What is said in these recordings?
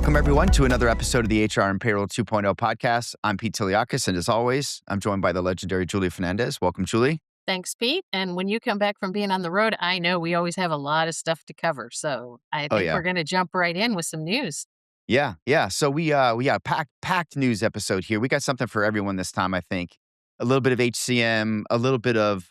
Welcome, everyone, to another episode of the HR and Payroll 2.0 podcast. I'm Pete Tiliakis, and as always, I'm joined by the legendary Julie Fernandez. Welcome, Julie. Thanks, Pete. And when you come back from being on the road, I know we always have a lot of stuff to cover. So I think we're going to jump right in with some news. Yeah. So we got a packed news episode here. We got something for everyone this time, I think. A little bit of HCM, a little bit of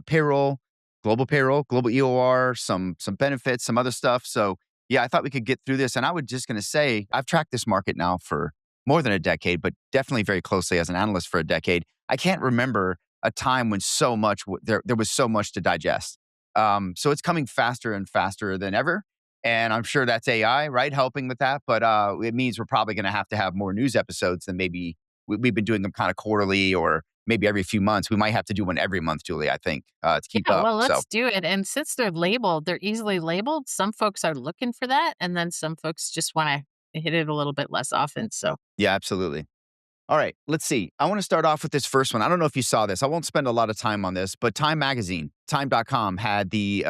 payroll, global EOR, some benefits, some other stuff. So yeah, I thought we could get through this. And I was just going to say, I've tracked this market now for more than a decade, but definitely very closely as an analyst for a decade. I can't remember a time when so much there was so much to digest. So it's coming faster and faster than ever. And I'm sure that's AI, right, helping with that. But it means we're probably going to have more news episodes than maybe we've been doing them kind of quarterly or maybe every few months. We might have to do one every month, Julie, I think, to keep up. Well, let's do it. And since they're easily labeled, some folks are looking for that. And then some folks just want to hit it a little bit less often. So yeah, absolutely. All right, let's see. I want to start off with this first one. I don't know if you saw this. I won't spend a lot of time on this, but Time Magazine, time.com had the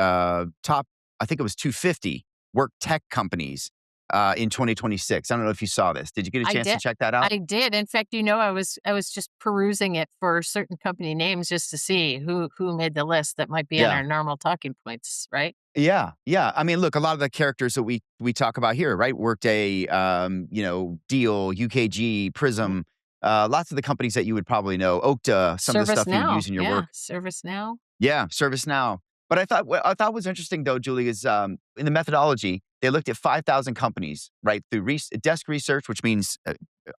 top, I think it was 250 work tech companies in 2026. I don't know if you saw this. Did you get a chance to check that out? I did. In fact, I was just perusing it for certain company names just to see who made the list that might be on our normal talking points, right? Yeah. I mean, look, a lot of the characters that we talk about here, right? Workday, Deel, UKG, Prism, lots of the companies that you would probably know. Okta, some of the stuff you use in your work. ServiceNow. Yeah, ServiceNow. But what I thought was interesting, though, Julie, is in the methodology, they looked at 5,000 companies, right, through desk research, which means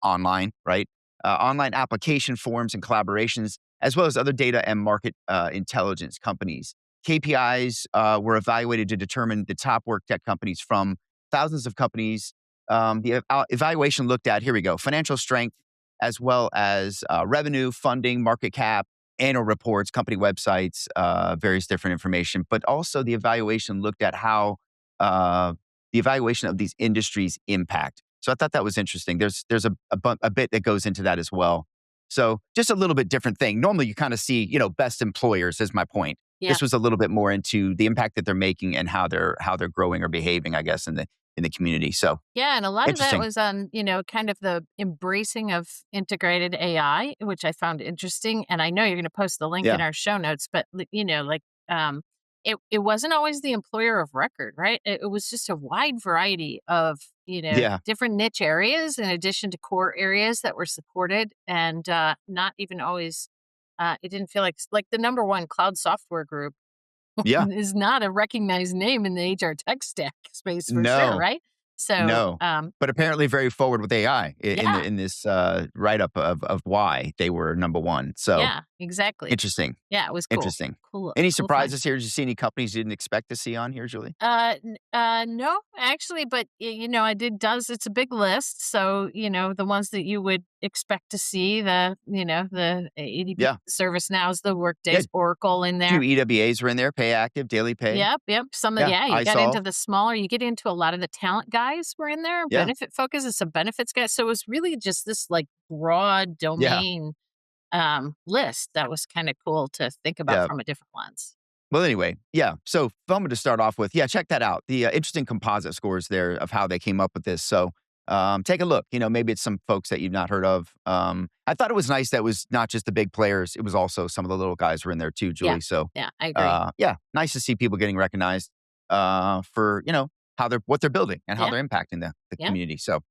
online, right? Online application forms and collaborations, as well as other data and market intelligence companies. KPIs were evaluated to determine the top work tech companies from thousands of companies. The evaluation looked at, here we go, financial strength, as well as revenue, funding, market cap, annual reports, company websites, various different information. But also the evaluation looked at how the evaluation of these industries impact. So I thought that was interesting. There's a bit that goes into that as well. So just a little bit different thing. Normally you kind of see, best employers is my point. Yeah. This was a little bit more into the impact that they're making and how they're growing or behaving, I guess, in the community. So yeah, and a lot of that was on, kind of the embracing of integrated AI, which I found interesting. And I know you're going to post the link in our show notes, but it wasn't always the employer of record, right? It was just a wide variety of, different niche areas in addition to core areas that were supported, and not even always. It didn't feel like the number one cloud software group is not a recognized name in the HR tech stack space for sure, right? So, but apparently very forward with AI in this write-up of why they were number one. So yeah, exactly. Interesting. Yeah, it was cool. Interesting. Cool. Any surprises here? Did you see any companies you didn't expect to see on here, Julie? No, actually, but I did. It's a big list, so the ones that you would expect to see, the ADP, ServiceNows, the Workdays, Oracle in there. 2 EWAs were in there. Pay Active, Daily Pay. Yep. Some of you got into the smaller. You get into a lot of the talent guys were in there. Yeah. Benefit Focus is some benefits guys. So it was really just this broad domain list that was kind of cool to think about from a different lens. Well, anyway, so if I'm going to start off with, check that out. The interesting composite scores there of how they came up with this. So take a look. Maybe it's some folks that you've not heard of. I thought it was nice that it was not just the big players. It was also some of the little guys were in there too, Julie. So yeah, I agree. Nice to see people getting recognized for, what they're building and how they're impacting the community. So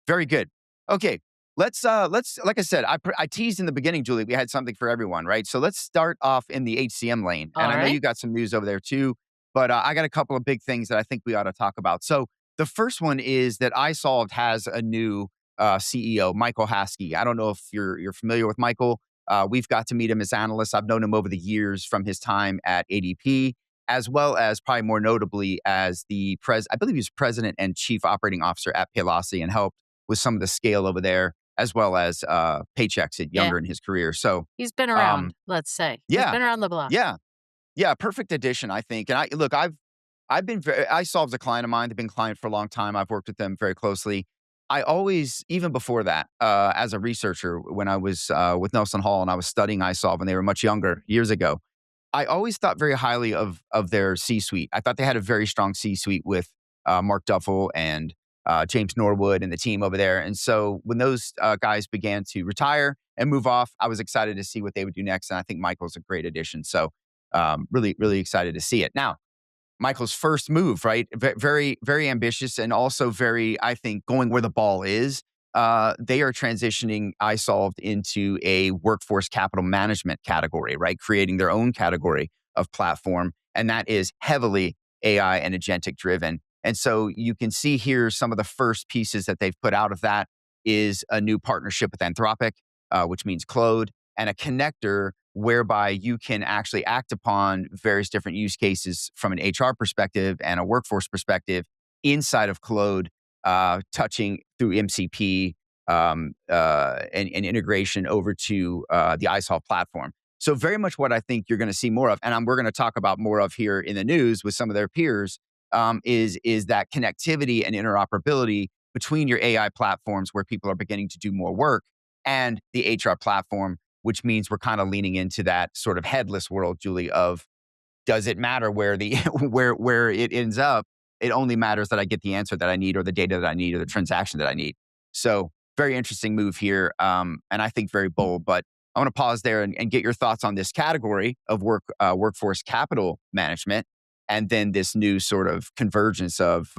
very good. Okay. Let's like I said, I teased in the beginning, Julie, we had something for everyone, right? So let's start off in the HCM lane. And I know you got some news over there too, but I got a couple of big things that I think we ought to talk about. So the first one is that isolved has a new CEO, Michael Haskey. I don't know if you're familiar with Michael. We've got to meet him as analysts. I've known him over the years from his time at ADP, as well as probably more notably as I believe he was president and chief operating officer at Paylocity and helped with some of the scale over there, as well as Paychecks younger in his career. So he's been around, let's say. He's been around the block. Yeah, perfect addition, I think. And I've been isolved's a client of mine. They've been a client for a long time. I've worked with them very closely. I always, even before that, as a researcher, when I was with Nelson Hall and I was studying isolved when they were much younger, years ago, I always thought very highly of their C-suite. I thought they had a very strong C-suite with Mark Duffel and James Norwood and the team over there. And so when those guys began to retire and move off, I was excited to see what they would do next. And I think Michael's a great addition. So really, really excited to see it. Now, Michael's first move, right? Very, very ambitious and also very, I think, going where the ball is. They are transitioning isolved into a workforce capital management category, right? Creating their own category of platform. And that is heavily AI and agentic driven. And so you can see here some of the first pieces that they've put out of that is a new partnership with Anthropic, which means Claude, and a connector whereby you can actually act upon various different use cases from an HR perspective and a workforce perspective inside of Claude, touching through MCP and integration over to the isolved platform. So very much what I think you're going to see more of, and we're going to talk about more of here in the news with some of their peers, is that connectivity and interoperability between your AI platforms where people are beginning to do more work and the HR platform, which means we're kind of leaning into that sort of headless world, Julie, of does it matter where the where it ends up? It only matters that I get the answer that I need or the data that I need or the transaction that I need. So very interesting move here, and I think very bold. But I want to pause there and get your thoughts on this category of workforce capital management, and then this new sort of convergence of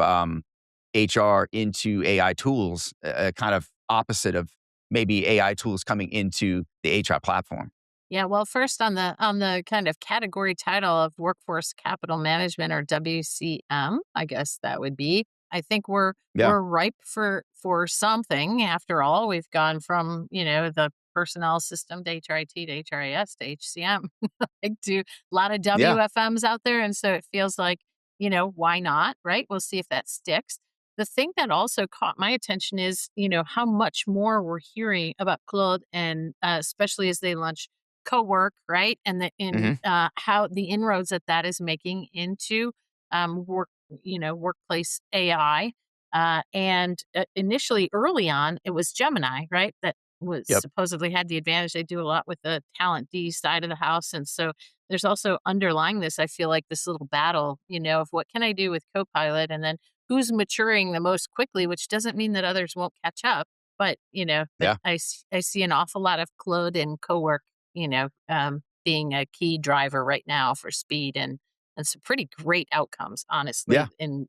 HR into AI tools, kind of opposite of maybe AI tools coming into the HR platform. Yeah, well, first on the kind of category title of workforce capital management, or WCM, I guess that would be. I think we're ripe for something. After all, we've gone from the personnel system to HRIT to HRIS to HCM, like to a lot of WFMs out there, and so it feels like why not, right? We'll see if that sticks. The thing that also caught my attention is how much more we're hearing about Claude, and especially as they launch co-work, right? And how the inroads that is making into workplace AI. And initially, early on, it was Gemini, right? That was supposedly had the advantage. They do a lot with the talent D side of the house. And so there's also underlying this, I feel like this little battle, of what can I do with Copilot, and then who's maturing the most quickly, which doesn't mean that others won't catch up. But, I see an awful lot of Claude and co-work, being a key driver right now for speed and some pretty great outcomes, honestly, in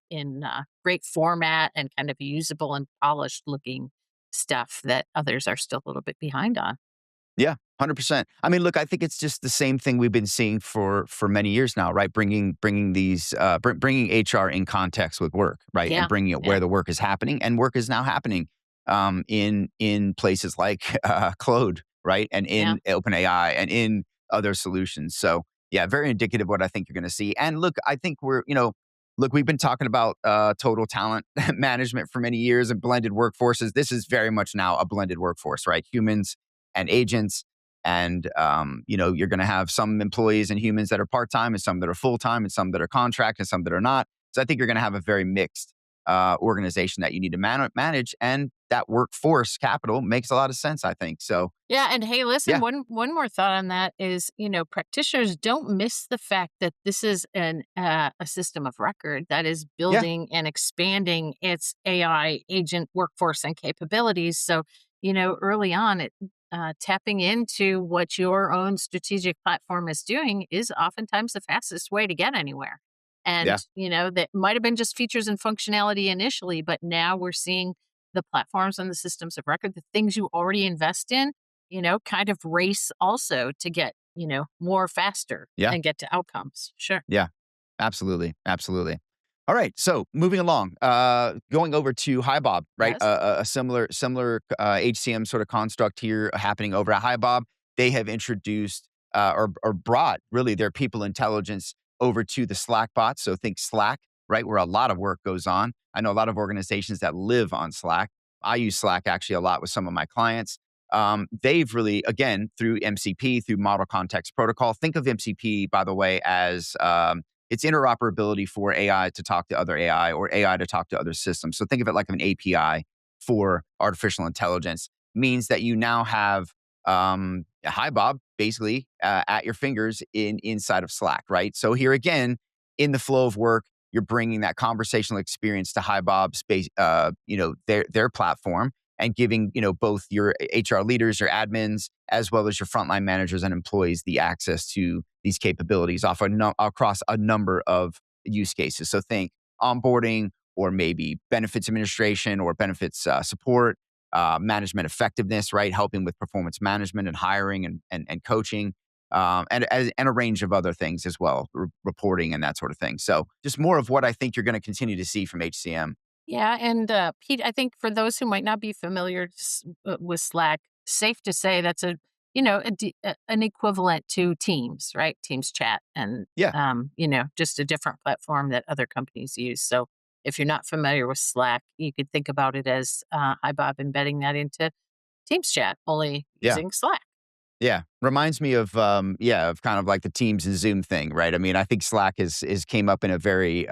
great format and kind of usable and polished looking stuff that others are still a little bit behind on. Yeah, 100%. I mean, look, I think it's just the same thing we've been seeing for many years now, right? Bringing bringing HR in context with work, right? And bringing it where the work is happening, and work is now happening in places like Claude, right? And in OpenAI and in other solutions. So yeah, very indicative of what I think you're going to see. And look, I think we've been talking about total talent management for many years and blended workforces. This is very much now a blended workforce, right? Humans and agents. And, you're going to have some employees and humans that are part-time and some that are full-time and some that are contract and some that are not. So I think you're going to have a very mixed organization that you need to manage. And that workforce capital makes a lot of sense, I think. So yeah. And hey, listen, one more thought on that is, practitioners don't miss the fact that this is a system of record that is building and expanding its AI agent workforce and capabilities. So, early on, tapping into what your own strategic platform is doing is oftentimes the fastest way to get anywhere. And, that might have been just features and functionality initially, but now we're seeing the platforms and the systems of record, the things you already invest in, kind of race also to get, more faster and get to outcomes. Sure. Yeah, absolutely. Absolutely. All right. So moving along, going over to HiBob, right? Yes. A similar HCM sort of construct here happening over at HiBob. They have introduced or brought really their people intelligence over to the Slack bot. So think Slack, right? Where a lot of work goes on. I know a lot of organizations that live on Slack. I use Slack actually a lot with some of my clients. They've really, again, through MCP, through Model Context Protocol, think of MCP, by the way, as it's interoperability for AI to talk to other AI or AI to talk to other systems. So think of it like an API for artificial intelligence. Means that you now have HiBob basically at your fingers inside of Slack, right? So here again, in the flow of work, you're bringing that conversational experience to HiBob space, their platform, and giving, both your HR leaders, your admins, as well as your frontline managers and employees the access to these capabilities across a number of use cases. So think onboarding, or maybe benefits administration, or benefits support, management effectiveness, right? Helping with performance management and hiring and coaching, and a range of other things as well, reporting and that sort of thing. So just more of what I think you're going to continue to see from HCM. Yeah, and Pete, I think for those who might not be familiar with Slack, safe to say that's an equivalent to Teams, right? Teams chat, and Yeah. just a different platform that other companies use. So if you're not familiar with Slack, you could think about it as HiBob embedding that into Teams chat, only Yeah. using Slack. Yeah. Reminds me of of kind of like the Teams and Zoom thing, right? I mean, I think Slack is came up in a very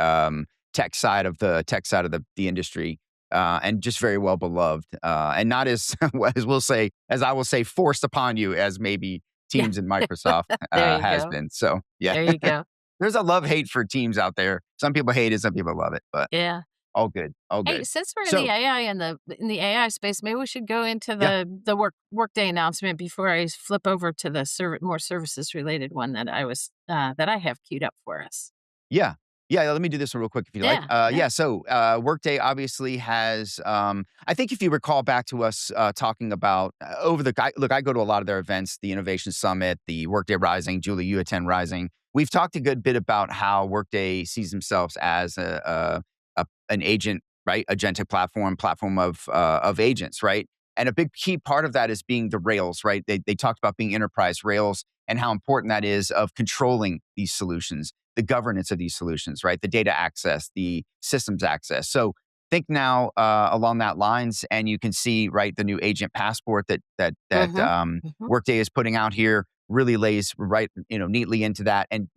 tech side of the industry, and just very well beloved, and not as as I will say forced upon you as maybe Yeah, Teams and Microsoft there you has go. been. So yeah, There you go. there's a love hate for Teams out there. Some people hate it, some people love it, but Yeah. all good, all Hey, good. since we're in the So AI and in the AI space, maybe we should go into yeah. the Workday announcement before I flip over to the more services related one that I have queued up for us. Yeah. Yeah, let me do this one real quick if you like. Yeah, yeah. So Workday obviously has, I think if you recall back to us talking about I go to a lot of their events, the Innovation Summit, the Workday Rising. Julie, you attend Rising. We've talked a good bit about how Workday sees themselves as an agent, right? Agentic platform of agents, right? And a big key part of that is being the rails, right? They talked about being enterprise rails and how important that is of controlling these solutions, the governance of these solutions, right? The data access, the systems access. So think now along that lines, and you can see, right, the new agent passport that Mm-hmm. Mm-hmm. Workday is putting out here really lays right, neatly into that, and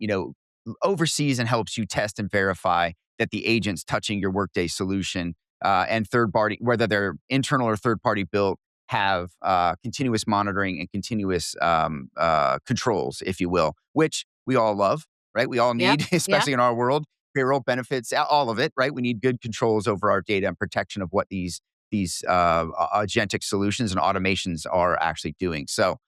oversees and helps you test and verify that the agents touching your Workday solution, and third party, whether they're internal or third party built, have continuous monitoring and continuous controls, if you will, which we all love, right? We all Yep. need, Yep. especially in our world, payroll benefits, all of it, right? We need good controls over our data and protection of what these agentic solutions and automations are actually doing. So,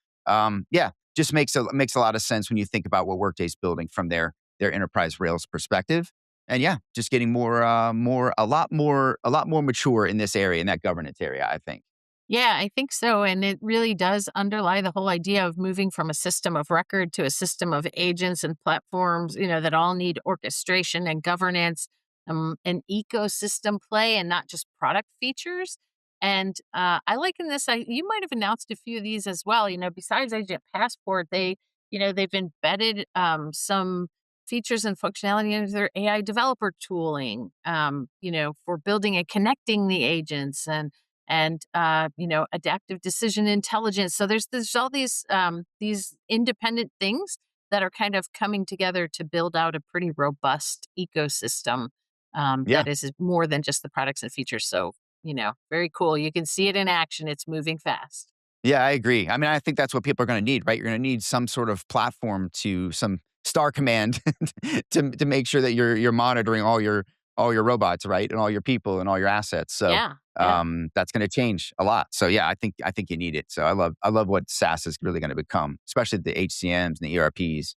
just makes a lot of sense when you think about what Workday's building from their enterprise Rails perspective. And yeah, just getting a lot more mature in this area, in that governance area, I think. Yeah, I think so. And it really does underlie the whole idea of moving from a system of record to a system of agents and platforms, that all need orchestration and governance, an ecosystem play and not just product features. And I liken this, you might have announced a few of these as well. Besides Agent Passport, they've embedded some features and functionality into their AI developer tooling, for building and connecting the agents and adaptive decision intelligence. So there's all these independent things that are kind of coming together to build out a pretty robust ecosystem Yeah. that is more than just the products and features. So very cool. You can see it in action. It's moving fast. Yeah, I agree. I mean, I think that's what people are going to need, right? You're going to need some sort of platform, some star command to make sure that you're monitoring all your robots, right, and all your people and all your assets. So Yeah, yeah. that's going to change a lot. So yeah, I think you need it. So I love what SaaS is really going to become, especially the HCMs and the ERPs.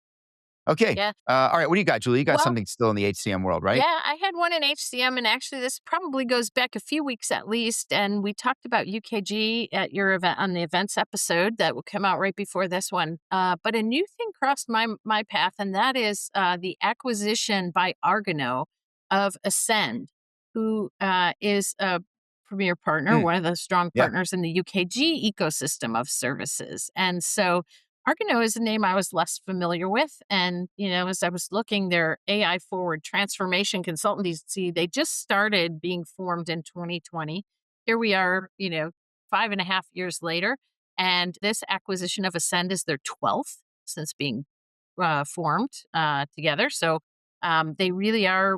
Okay, Yeah. all right. What do you got, Julie? You got Well, something still in the HCM world, right? yeah, I had one in HCM, and actually, this probably goes back a few weeks at least. And we talked about UKG at your event on the events episode that will come out right before this one. But a new thing crossed my path, and that is the acquisition by Argano of Ascend, who is a premier partner, Hmm. one of the strong Yeah. partners in the UKG ecosystem of services. And so Argano is a name I was less familiar with. And, as I was looking, their AI forward transformation consultancy, they just started being formed in 2020. Here we are, 5.5 years later. And this acquisition of Ascend is their 12th since being formed together. So they really are,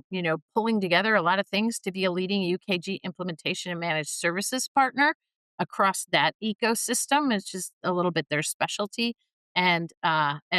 pulling together a lot of things to be a leading UKG implementation and managed services partner across that ecosystem. It's just a little bit their specialty. And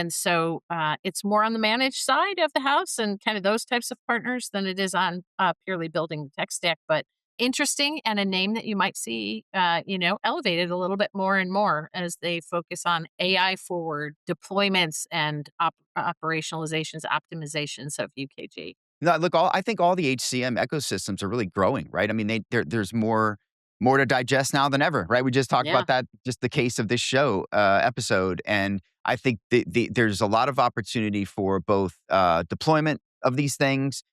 so it's more on the managed side of the house and kind of those types of partners than it is on purely building the tech stack. But interesting, and a name that you might see, elevated a little bit more and more as they focus on AI forward deployments and operationalizations, optimizations of UKG. No, look, I think all the HCM ecosystems are really growing, right? I mean, there's more to digest now than ever, right? We just talked Yeah, about that, just the case of this show episode, and I think there's a lot of opportunity for both deployment of these things,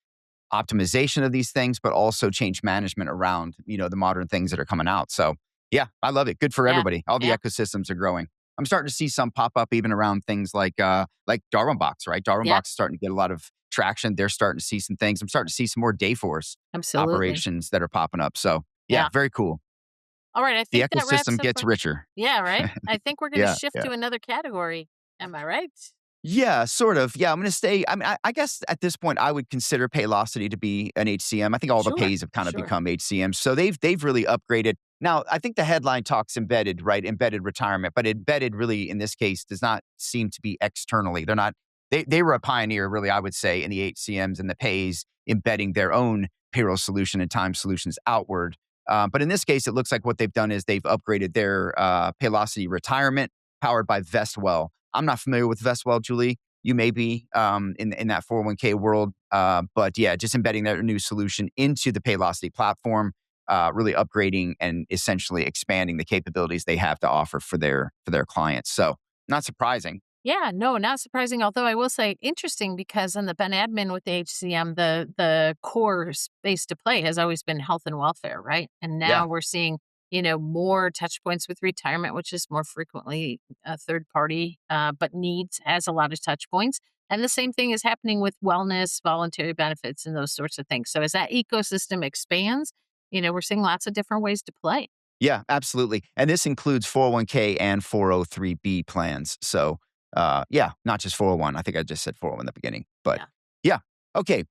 optimization of these things, but also change management around the modern things that are coming out. So yeah, I love it. Good for yeah, everybody. All the yeah, ecosystems are growing. I'm starting to see some pop up even around things like Darwinbox, right? yeah, Darwinbox is starting to get a lot of traction. They're starting to see some things. I'm starting to see some more Dayforce absolutely. operations that are popping up. So yeah, Yeah. very cool. All right, I The think that wraps ecosystem up gets our richer. yeah, right? I think we're gonna Yeah, shift yeah. to another category. Am I right? Yeah, sort of. Yeah, I'm going to stay. I mean, I guess at this point, I would consider Paylocity to be an HCM. I think all the Sure, pays have kind of sure. become HCM, so they've really upgraded. Now, I think the headline talks embedded, right? Embedded retirement, but embedded really in this case does not seem to be externally. They're not. They were a pioneer, really. I would say in the HCMs and the pays, embedding their own payroll solution and time solutions outward. But in this case, it looks like what they've done is they've upgraded their Paylocity retirement powered by Vestwell. I'm not familiar with Vestwell, Julie. You may be in that 401k world, but yeah, just embedding their new solution into the Paylocity platform, really upgrading and essentially expanding the capabilities they have to offer for their clients. So not surprising. Yeah, no, not surprising. Although I will say interesting because in the Ben admin with the HCM, the core space to play has always been health and welfare, right? And Yeah, now we're seeing, more touch points with retirement, which is more frequently a third party, but needs has a lot of touch points. And the same thing is happening with wellness, voluntary benefits, and those sorts of things. So as that ecosystem expands, we're seeing lots of different ways to play. yeah, absolutely. And this includes 401k and 403b plans. So yeah, not just 401. I think I just said 401 in the beginning, but Yeah. yeah. Okay.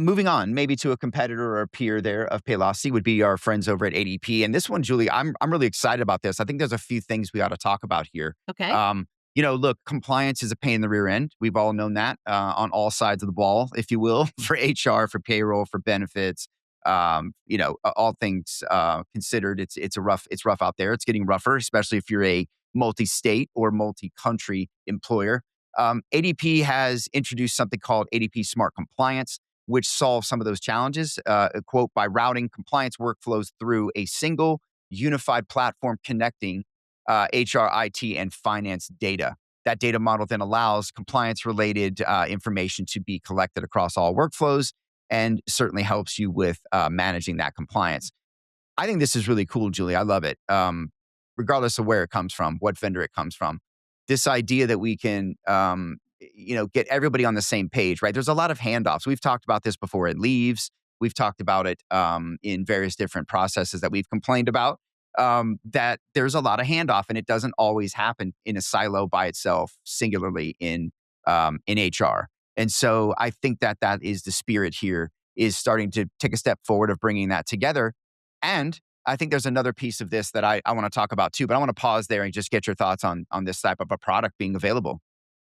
Moving on, maybe to a competitor or a peer there of Paylocity would be our friends over at ADP. And this one, Julie, I'm really excited about this. I think there's a few things we ought to talk about here. Okay. Um, look, compliance is a pain in the rear end. We've all known that on all sides of the ball, if you will, for HR, for payroll, for benefits. All things considered, it's rough out there. It's getting rougher, especially if you're a multi-state or multi-country employer. ADP has introduced something called ADP Smart Compliance, which solves some of those challenges. Quote, by routing compliance workflows through a single unified platform connecting HR, IT, and finance data. That data model then allows compliance related information to be collected across all workflows and certainly helps you with managing that compliance. I think this is really cool, Julie. I love it. Regardless of where it comes from, what vendor it comes from, this idea that we can, get everybody on the same page, right? There's a lot of handoffs. We've talked about this before at leaves. We've talked about it in various different processes that we've complained about. That there's a lot of handoff, and it doesn't always happen in a silo by itself, singularly in HR. And so I think that is the spirit here, is starting to take a step forward of bringing that together. And I think there's another piece of this that I want to talk about too, but I want to pause there and just get your thoughts on this type of a product being available.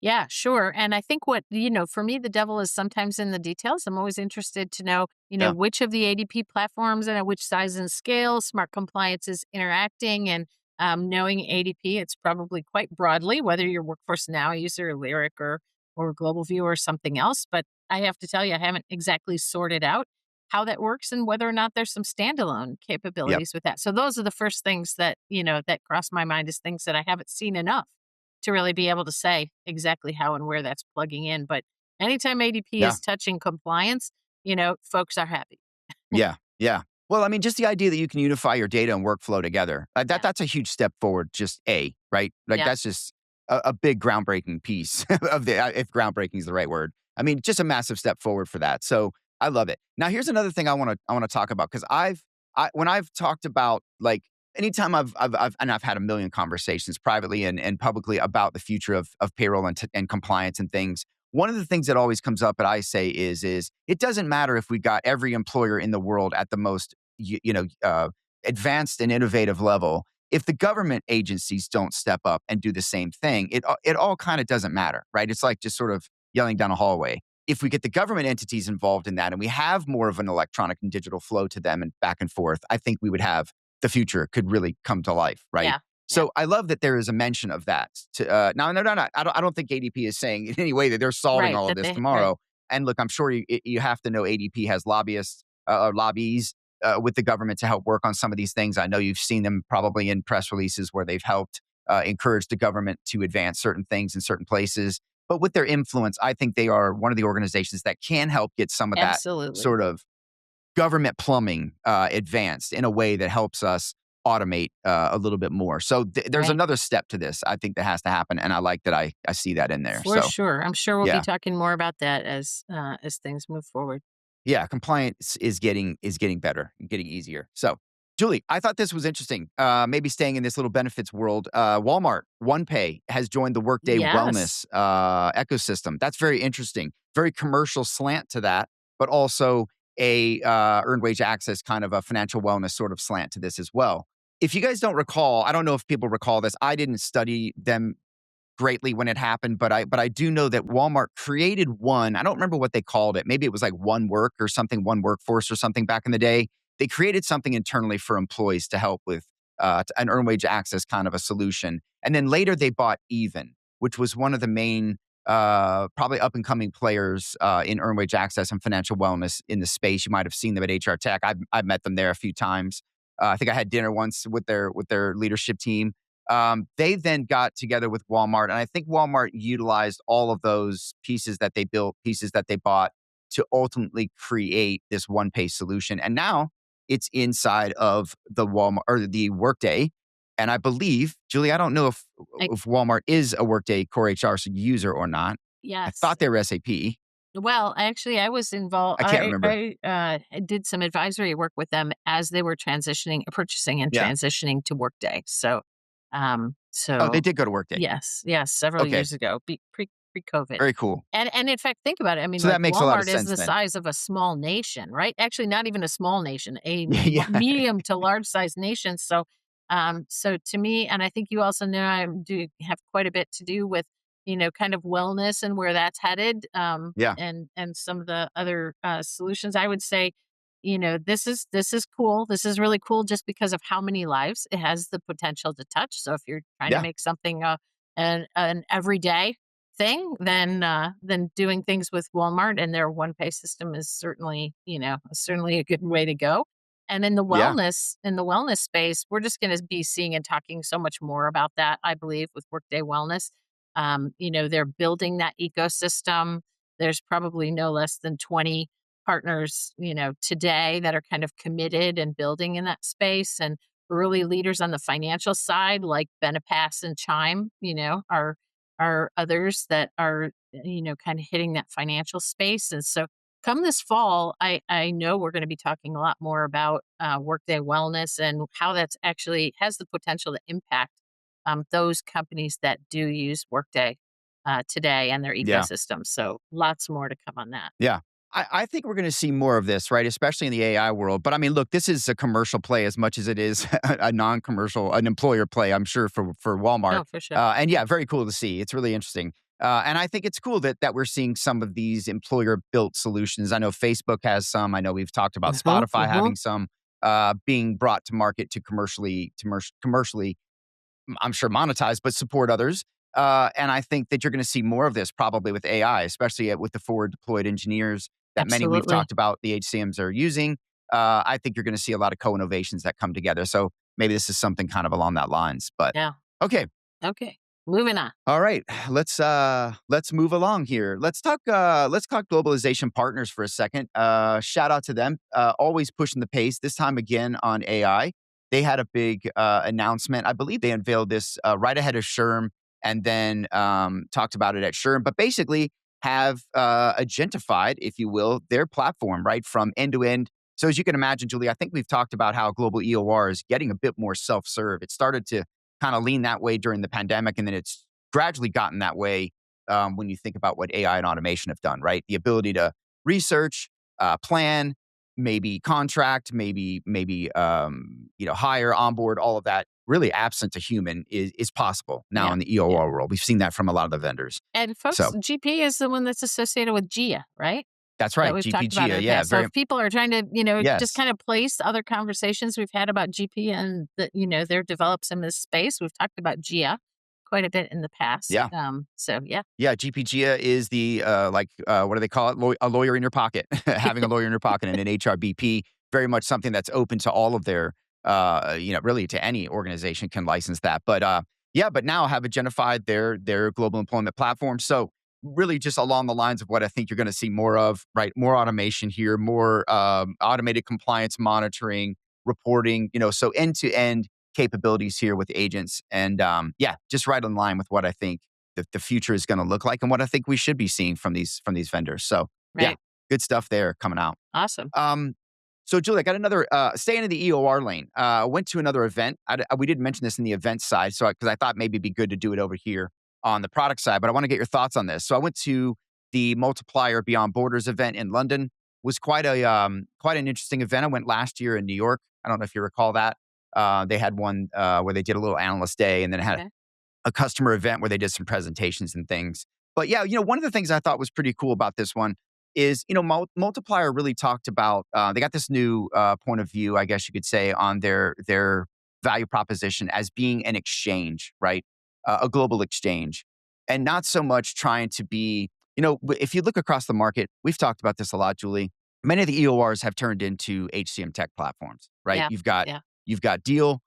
Yeah, sure. And I think for me, the devil is sometimes in the details. I'm always interested to know, Yeah. which of the ADP platforms and at which size and scale Smart Compliance is interacting. And knowing ADP, it's probably quite broadly, whether you're Workforce Now user, Lyric, or Global View or something else. But I have to tell you, I haven't exactly sorted out how that works and whether or not there's some standalone Yep. capabilities with that. So those are the first things that, that cross my mind as things that I haven't seen enough to really be able to say exactly how and where that's plugging in. But anytime ADP Yeah. is touching compliance, folks are happy. Yeah. Yeah. Well, I mean, just the idea that you can unify your data and workflow together, Yeah. that's a huge step forward, just right? Like Yeah. that's just a big groundbreaking piece of if groundbreaking is the right word. I mean, just a massive step forward for that. So I love it. Now, here's another thing I want to talk about, because when I've talked about, like, anytime I've had a million conversations privately and publicly about the future of payroll and compliance and things. One of the things that always comes up that I say is it doesn't matter if we got every employer in the world at the most advanced and innovative level. if the government agencies don't step up and do the same thing, it all kind of doesn't matter, right? It's like just sort of yelling down a hallway. If we get the government entities involved in that and we have more of an electronic and digital flow to them and back and forth, I think we would have the future could really come to life, right? Yeah. So I love that there is a mention of that. No. I don't think ADP is saying in any way that they're solving Right. all of That this they right. tomorrow. And look, I'm sure you have to know ADP has lobbyists or lobbies with the government to help work on some of these things. I know you've seen them probably in press releases where they've helped encourage the government to advance certain things in certain places. But with their influence, I think they are one of the organizations that can help get some of that Absolutely. sort of government plumbing advanced in a way that helps us automate a little bit more. So there's Right. another step to this, I think, that has to happen. And I like that I see that in there. For So sure. I'm sure we'll be yeah. talking more about that as things move forward. Yeah, compliance is getting better and getting easier. So, Julie, I thought this was interesting. Maybe staying in this little benefits world. Walmart, OnePay has joined the Workday Yes. wellness ecosystem. That's very interesting. Very commercial slant to that, but also a earned wage access kind of a financial wellness sort of slant to this as well. If you guys don't recall, I don't know if people recall this. I didn't study them greatly when it happened, but I do know that Walmart created one. I don't remember what they called it. Maybe it was like One Work or something, One Workforce or something back in the day. They created something internally for employees to help with an earned wage access kind of a solution. And then later they bought Even, which was one of the main probably up and coming players in earned wage access and financial wellness in the space. You might have seen them at HR Tech. I've met them there a few times. I think I had dinner once with their leadership team. They then got together with Walmart, and I think Walmart utilized all of those pieces that they built, pieces that they bought to ultimately create this OnePay solution. And now it's inside of the Walmart or the Workday. And I believe, Julie, I don't know I, if Walmart is a Workday core HR user or not. I yes. thought they were SAP. Well, actually, I was involved. I can't remember. I did some advisory work with them as they were purchasing and Yeah. transitioning to Workday. So, Oh, they did go to Workday. yes, several Okay. years ago, pre-COVID. Very cool. And in fact, think about it. I mean, So like that makes a lot of Walmart is sense the then. size of a small nation, right? Actually, not even a small nation, a Yeah. medium to large size nation. So, so to me, and I think you also know I do have quite a bit to do with kind of wellness and where that's headed, Yeah. and some of the other solutions. I would say, this is cool. This is really cool just because of how many lives it has the potential to touch. So if you're trying to Yeah. make something an everyday thing, then doing things with Walmart and their OnePay system is certainly a good way to go. And Yeah. in the wellness space, we're just going to be seeing and talking so much more about that, I believe, with Workday Wellness. They're building that ecosystem. There's probably no less than 20 partners, today that are kind of committed and building in that space. And early leaders on the financial side, like Benepass and Chime, are others that are, kind of hitting that financial space. And so come this fall, I know we're going to be talking a lot more about Workday Wellness and how that's actually has the potential to impact those companies that do use Workday today and their Yeah. ecosystem. So lots more to come on that. Yeah. I think we're going to see more of this, right? Especially in the AI world. But I mean, look, this is a commercial play as much as it is a non-commercial, an employer play, I'm sure, for Walmart. No, for sure. And yeah, very cool to see. It's really interesting. And I think it's cool that we're seeing some of these employer-built solutions. I know Facebook has some. I know we've talked about Hmm. Spotify Hmm. having some being brought to market to commercially I'm sure monetize, but support others. And I think that you're going to see more of this probably with AI, especially with the forward deployed engineers that many we've Absolutely. talked about the HCMs are using. I think you're going to see a lot of co-innovations that come together. So maybe this is something kind of along that lines. But Yeah. okay. Okay. Moving on. All right, let's move along here. Let's talk globalization partners for a second. Shout out to them, always pushing the pace. This time again on AI, they had a big announcement. I believe they unveiled this right ahead of SHRM, and then talked about it at SHRM. But basically, have agentified, if you will, their platform right from end to end. So as you can imagine, Julie, I think we've talked about how global EOR is getting a bit more self-serve. It started to kind of lean that way during the pandemic, and then it's gradually gotten that way when you think about what AI and automation have done, right? The ability to research, plan, maybe contract, maybe hire, onboard, all of that really absent a human is possible now Yeah. in the EOR world. We've seen that from a lot of the vendors. And folks, So GP is the one that's associated with GIA, right? that's That right, we've talked about in GPG. the Yeah, past. So very if people are trying to, just yes, kind of place other conversations we've had about GP and that, they're develops in this space. We've talked about GIA quite a bit in the past. yeah. So yeah, Yeah, GPGIA is the what do they call it? A lawyer in your pocket, having a lawyer in your pocket, and an HRBP. Very much something that's open to all of their, really to any organization can license that. But yeah, but now have identified their global employment platform. So really, just along the lines of what I think you're going to see more of, right? More automation here, more automated compliance monitoring, reporting. So end to end capabilities here with agents, and yeah, just right in line with what I think the future is going to look like and what I think we should be seeing from these vendors. So yeah, right. good stuff there coming out. Awesome. Um, so Julie, I got another staying in the EOR lane. Went to another event. We didn't mention this in the event side, so because I thought maybe it'd be good to do it over here on the product side, but I want to get your thoughts on this. So I went to the Multiplier Beyond Borders event in London. Was quite an interesting event. I went last year in New York. I don't know if you recall that. They had one where they did a little analyst day, and then had Okay. a customer event where they did some presentations and things. But yeah, one of the things I thought was pretty cool about this one is, Multiplier really talked about, they got this new point of view, I guess you could say, on their value proposition as being an exchange, right? A global exchange. And not so much trying to be, if you look across the market, we've talked about this a lot, Julie. Many of the EORs have turned into HCM tech platforms, right? Yeah. Yeah. You've got Deel,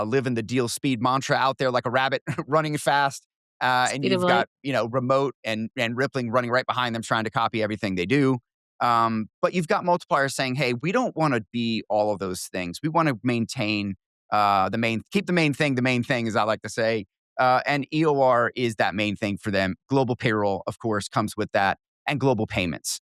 living the Deel speed mantra out there like a rabbit, running fast. And Speed of you've light. got, Remote and Rippling running right behind them, trying to copy everything they do. But you've got Multiplier saying, hey, we don't want to be all of those things. We want to maintain keep the main thing, as I like to say. And EOR is that main thing for them. Global payroll, of course, comes with that. And global payments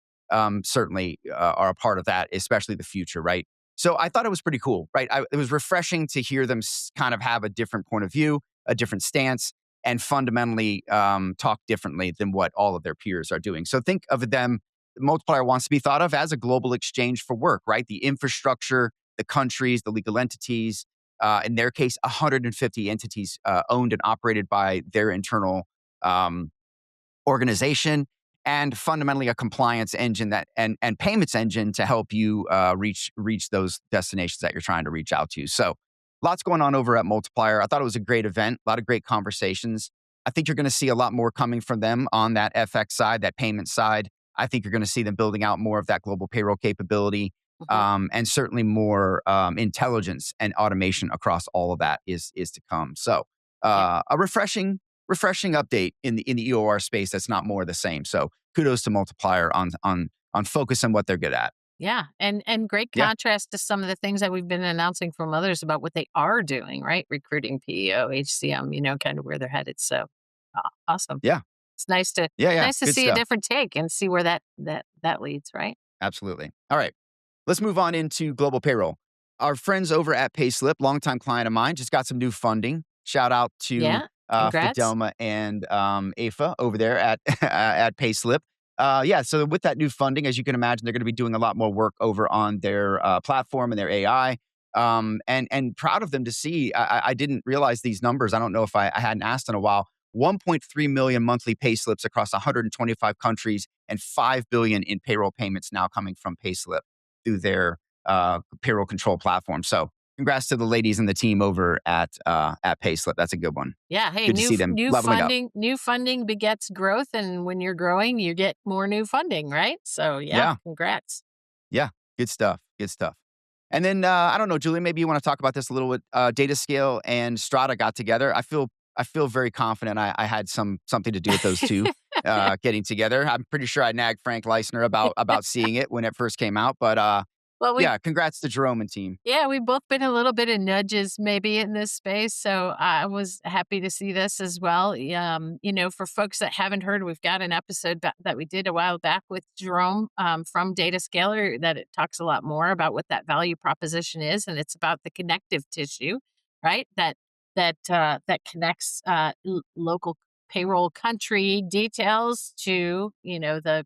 certainly are a part of that, especially the future, right? So I thought it was pretty cool, right? It was refreshing to hear them kind of have a different point of view, a different stance, and fundamentally talk differently than what all of their peers are doing. So think of them, Multiplier wants to be thought of as a global exchange for work, right? The infrastructure, the countries, the legal entities, in their case, 150 entities owned and operated by their internal organization, and fundamentally a compliance engine and payments engine to help you reach those destinations that you're trying to reach out to. So lots going on over at Multiplier. I thought it was a great event, a lot of great conversations. I think you're going to see a lot more coming from them on that FX side, that payment side. I think you're going to see them building out more of that global payroll capability, Mhm. and certainly more intelligence and automation across all of that is to come. So Yeah. a refreshing update in the EOR space that's not more of the same. So kudos to Multiplier on focus on what they're good at. Yeah. And great Yeah, contrast to some of the things that we've been announcing from others about what they are doing, right? Recruiting PEO, HCM, kind of where they're headed. So awesome. yeah, It's nice to yeah. Good see a stuff. different take and see where that leads, right? Absolutely. All right, let's move on into global payroll. Our friends over at Payslip, longtime client of mine, just got some new funding. Shout out to Yeah. Congrats. Fidelma and AFA over there at at Payslip. Yeah, so with that new funding, as you can imagine, they're going to be doing a lot more work over on their platform and their AI. And proud of them to see. I didn't realize these numbers. I don't know if I hadn't asked in a while. 1.3 million monthly pay slips across 125 countries, and 5 billion in payroll payments now coming from Payslip through their payroll control platform. So congrats to the ladies and the team over at Payslip. That's a good one. Yeah. Hey, Good to see them leveling up. new funding begets growth. And when you're growing, you get more new funding, right? So yeah, Yeah, congrats. yeah, good stuff. Good stuff. And then I don't know, Julie, maybe you want to talk about this a little bit. Datascale and Strada got together. I feel very confident I had something to do with those two getting together. I'm pretty sure I nagged Frank Leisner about seeing it when it first came out. But Well, we yeah, congrats to Jerome and team. Yeah, we've both been a little bit of nudges maybe in this space. So I was happy to see this as well. For folks that haven't heard, we've got an episode that we did a while back with Jerome from Datascaler that it talks a lot more about what that value proposition is. And it's about the connective tissue, right? That connects local payroll country details to, the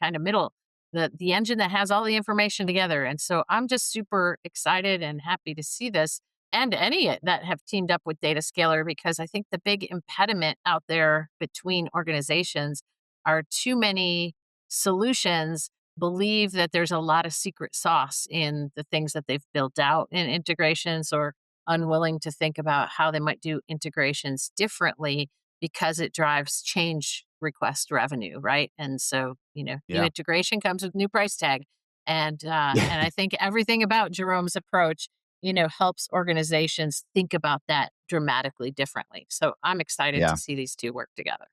kind of middle the engine that has all the information together. And so I'm just super excited and happy to see this. and any that have teamed up with Datascaler, because I think the big impediment out there between organizations are too many solutions believe that there's a lot of secret sauce in the things that they've built out in integrations, or unwilling to think about how they might do integrations differently because it drives change request revenue, right? And so, new Yeah. integration comes with new price tag. Yeah. And I think everything about Jerome's approach, helps organizations think about that dramatically differently. So I'm excited to Yeah. see these two work together.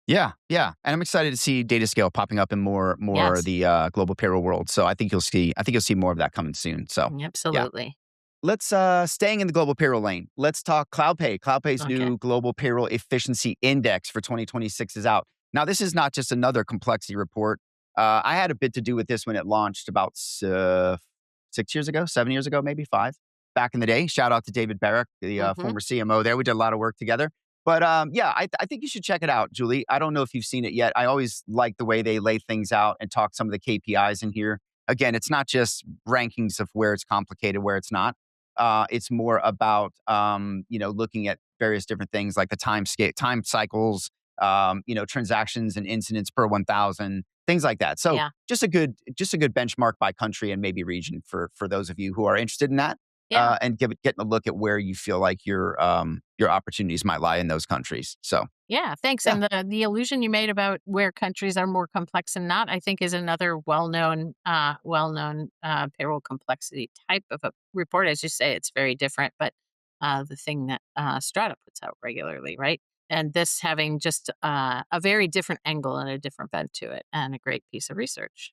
Yeah, yeah, and I'm excited to see data scale popping up in more Yes, the global payroll world. So I think you'll see more of that coming soon. So yeah, absolutely. let's staying in the global payroll lane. Let's talk CloudPay. CloudPay's Okay. new global payroll efficiency index for 2026 is out. Now, this is not just another complexity report. I had a bit to do with this when it launched about 6 years ago, 7 years ago, maybe five. Back in the day, shout out to David Barrick, the Hmm. former CMO there. We did a lot of work together. But yeah, I think you should check it out, Julie. I don't know if you've seen it yet. I always like the way they lay things out and talk some of the KPIs in here. Again, it's not just rankings of where it's complicated, where it's not. It's more about looking at various different things like the time cycles, transactions and incidents per 1,000, things like that. So Yeah. just a good benchmark by country and maybe region for those of you who are interested in that, Yeah. and getting a look at where you feel like your opportunities might lie in those countries. So Yeah, thanks. yeah, And the illusion you made about where countries are more complex and not, I think, is another well known payroll complexity type of a report. As you say, it's very different, but the thing that Strata puts out regularly, right? And this having just a very different angle and a different bent to it, and a great piece of research.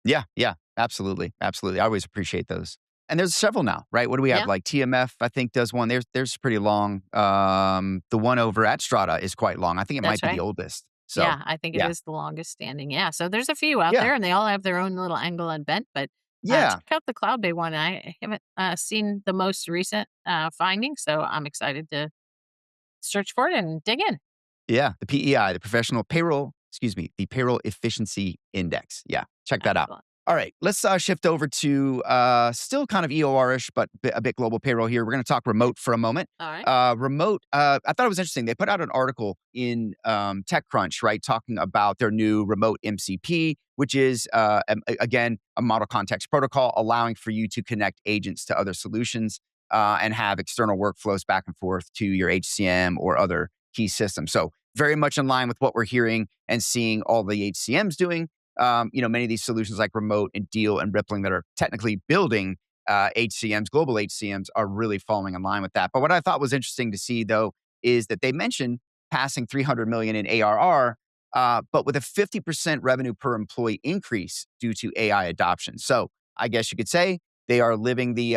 yeah, yeah, absolutely, absolutely. I always appreciate those. And there's several now, right? What do we have? Yeah, Like TMF, I think does one. There's pretty long. The one over at Strata is quite long. I think it might that's be the right. oldest. So Yeah, I think it yeah, is the longest standing. Yeah, so there's a few out yeah, there, and they all have their own little angle and bent. But yeah. check out the CloudPay one. I haven't seen the most recent findings, so I'm excited to search for it and dig in. Yeah, the PEI, the Payroll Efficiency Index. Yeah, check that out. Excellent. All right, let's shift over to still kind of EOR-ish, but a bit global payroll here. We're going to talk remote for a moment. All right. Remote, I thought it was interesting. They put out an article in TechCrunch, right, talking about their new remote MCP, which is, again, a model context protocol allowing for you to connect agents to other solutions and have external workflows back and forth to your HCM or other key systems. So very much in line with what we're hearing and seeing all the HCMs doing. Many of these solutions like Remote and Deel and Rippling that are technically building HCMs, global HCMs, are really falling in line with that. But what I thought was interesting to see, though, is that they mentioned passing 300 million in ARR, but with a 50% revenue per employee increase due to AI adoption. So I guess you could say they are living the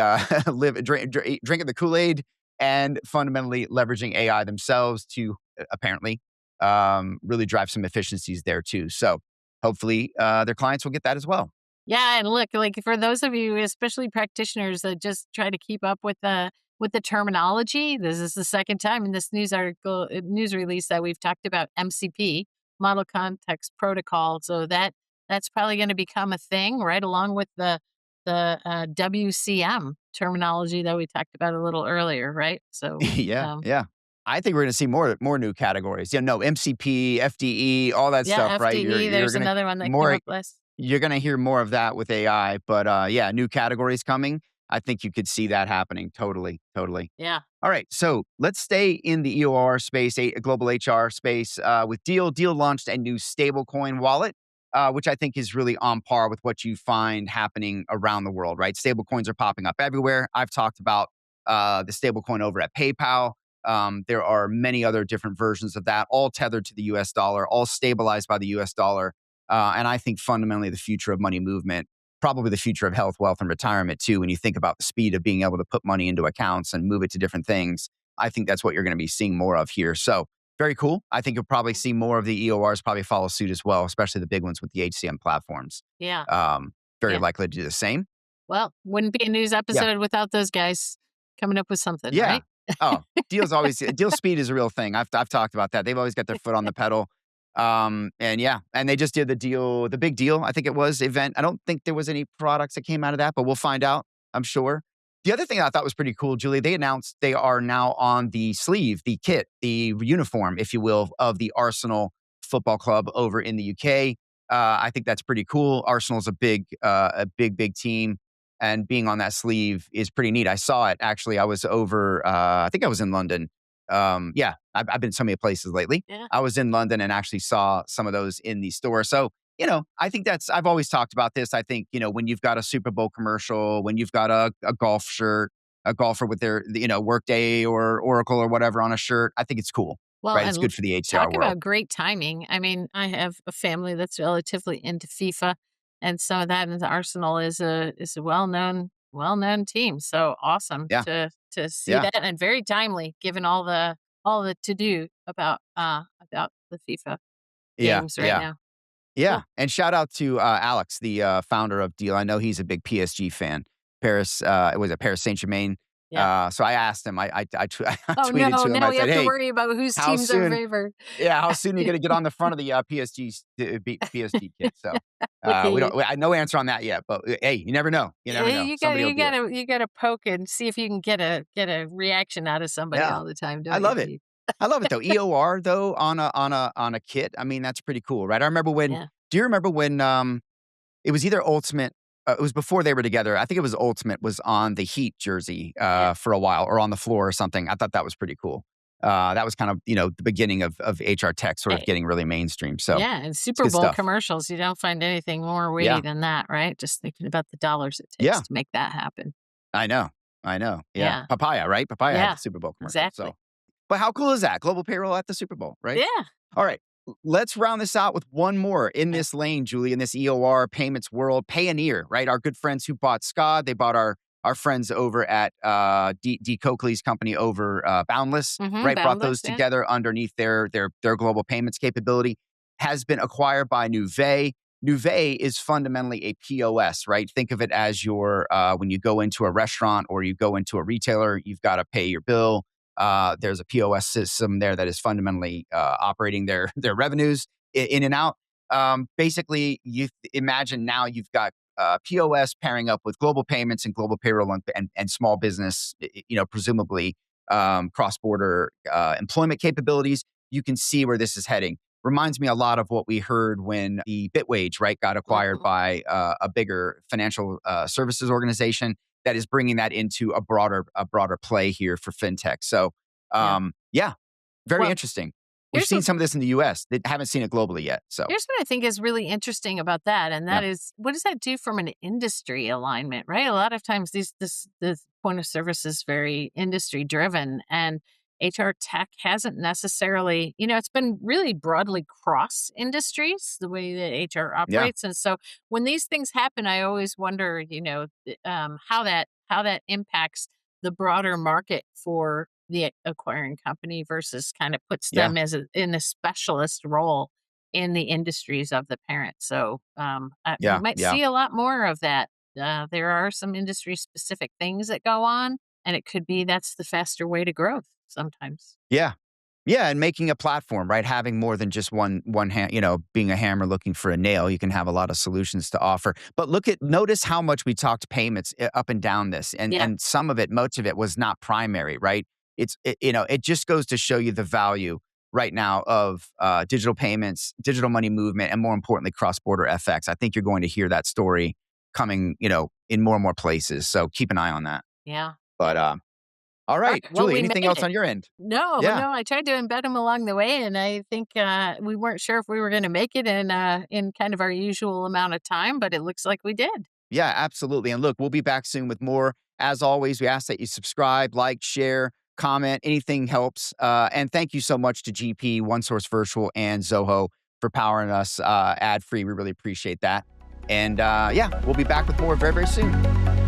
drinking the Kool-Aid and fundamentally leveraging AI themselves to apparently really drive some efficiencies there too. So hopefully their clients will get that as well. Yeah, and look, like for those of you, especially practitioners that just try to keep up with the terminology, this is the second time in this news release that we've talked about MCP, Model Context Protocol. So that's probably going to become a thing, right along with the WCM terminology that we talked about a little earlier, right? So Yeah, um, yeah. I think we're going to see more new categories. Yeah, no MCP, FDE, all that yeah, stuff, right? FDE. You're There's going to another one that came more. up last. You're going to hear more of that with AI, but yeah, new categories coming. I think you could see that happening. Totally, totally. Yeah, All right, so let's stay in the EOR space, a global HR space with Deel. Deel launched a new stablecoin wallet, which I think is really on par with what you find happening around the world, right? Stablecoins are popping up everywhere. I've talked about the stablecoin over at PayPal. There are many other different versions of that, all tethered to the US dollar, all stabilized by the US dollar. And I think fundamentally the future of money movement, probably the future of health, wealth, and retirement too. When you think about the speed of being able to put money into accounts and move it to different things, I think that's what you're going to be seeing more of here. So very cool. I think you'll probably see more of the EORs probably follow suit as well, especially the big ones with the HCM platforms. yeah, Very yeah. likely to do the same. Well, wouldn't be a news Yeah. episode without those guys coming up with something, Yeah. right? Oh, deal speed is a real thing. I've talked about that. They've always got their foot on the pedal. And yeah, and they just did the big deal, I think it was event. I don't think there was any products that came out of that, but we'll find out, I'm sure. The other thing I thought was pretty cool, Julie, they announced they are now on the sleeve, the kit, the uniform, if you will, of the Arsenal Football Club over in the UK. I think that's pretty cool. Arsenal's big team, and being on that sleeve is pretty neat. I saw it actually. I was over. I think I was in London. Yeah, I've been so many places lately. Yeah. I was in London and actually saw some of those in the store. So I think I've always talked about this. I think, when you've got a Super Bowl commercial, when you've got a golf shirt, a golfer with their, Workday or Oracle or whatever on a shirt, I think it's cool, Well, right? It's good for the HCR talk world. about great timing. I mean, I have a family that's relatively into FIFA, and some of that, and the Arsenal is a well-known team. So awesome Yeah. to see Yeah. that, and very timely given all the to do about the FIFA Yeah. games right Yeah. now. Yeah. Cool. And shout out to Alex, the founder of Deel. I know he's a big PSG fan. Paris, was it Paris Saint-Germain? Yeah. So I asked him, I Oh tweeted no, to him, now I we said, have to hey, worry about whose how teams are soon? favored. Yeah, how soon are you going to get on the front of the PSG kit? So Okay. no answer on that yet. But hey, you never know. You never know. You got Somebody will you do it. got to you got to poke and see if you can get a reaction out of somebody Yeah, all the time, I don't you, love it. Pete? I love it though. EOR though on a kit. I mean, that's pretty cool, right? I remember when. Yeah. Do you remember when it was either Ultimate? It was before they were together. I think it was Ultimate was on the Heat jersey Yeah. for a while, or on the floor or something. I thought that was pretty cool. That was kind of the beginning of HR tech sort of Hey, getting really mainstream. So yeah, and it's Super good Bowl stuff. commercials, you don't find anything more witty Yeah, than that, right? Just thinking about the dollars it takes yeah, to make that happen. I know, I know. Yeah, Yeah. Papaya, right? Papaya had the Yeah. Super Bowl commercial. Exactly. So, but how cool is that? Global payroll at the Super Bowl, right? Yeah. All right. Let's round this out with one more in Okay. this lane, Julie, in this EOR payments world. Payoneer, right? Our good friends who bought Scott. They bought our friends over at D. Coakley's company over Boundless, right? Brought Boundless, those yeah. together underneath their global payments capability. Has been acquired by Nuvei. Nuvei is fundamentally a POS, right? Think of it as your when you go into a restaurant or you go into a retailer, you've got to pay your bill. There's a POS system there that is fundamentally operating their revenues in and out. Basically, you imagine now you've got POS pairing up with global payments and global payroll and small business, presumably cross-border employment capabilities. You can see where this is heading. Reminds me a lot of what we heard when the Bitwage, right, got acquired Mhm. by a bigger financial services organization that is bringing that into a broader play here for fintech. So, Yeah. yeah, very Well, interesting. We've here's seen what some of this in the US. They haven't seen it globally yet. So, Here's what I think is really interesting about that, and yeah, that is, what does that do from an industry alignment, right? A lot of times this point of service is very industry driven, and HR tech hasn't necessarily, it's been really broadly cross industries, the way that HR yeah, operates. And so when these things happen, I always wonder, how that impacts the broader market for the acquiring company versus kind of puts yeah, them in a specialist role in the industries of the parent. So we yeah, might yeah. see a lot more of that. There are some industry specific things that go on, and it could be that's the faster way to growth sometimes. Yeah. Yeah, and making a platform, right? Having more than just one hand, being a hammer looking for a nail, you can have a lot of solutions to offer. But notice how much we talked payments up and down this, and Yeah, some of it, much of it was not primary, right? It just goes to show you the value right now of digital payments, digital money movement, and more importantly, cross border FX. I think you're going to hear that story coming, in more and more places. So keep an eye on that. yeah, But yeah. all All right, right, well, Julie, we anything made else it. on your end? No, Yeah. no, I tried to embed them along the way, and I think we weren't sure if we were going to make it in kind of our usual amount of time, but it looks like we did. Yeah, absolutely. And look, we'll be back soon with more. As always, we ask that you subscribe, like, share, comment. Anything helps. And thank you so much to GP, OneSource Virtual, and Zoho for powering us ad free. We really appreciate that. And yeah, we'll be back with more very, very soon.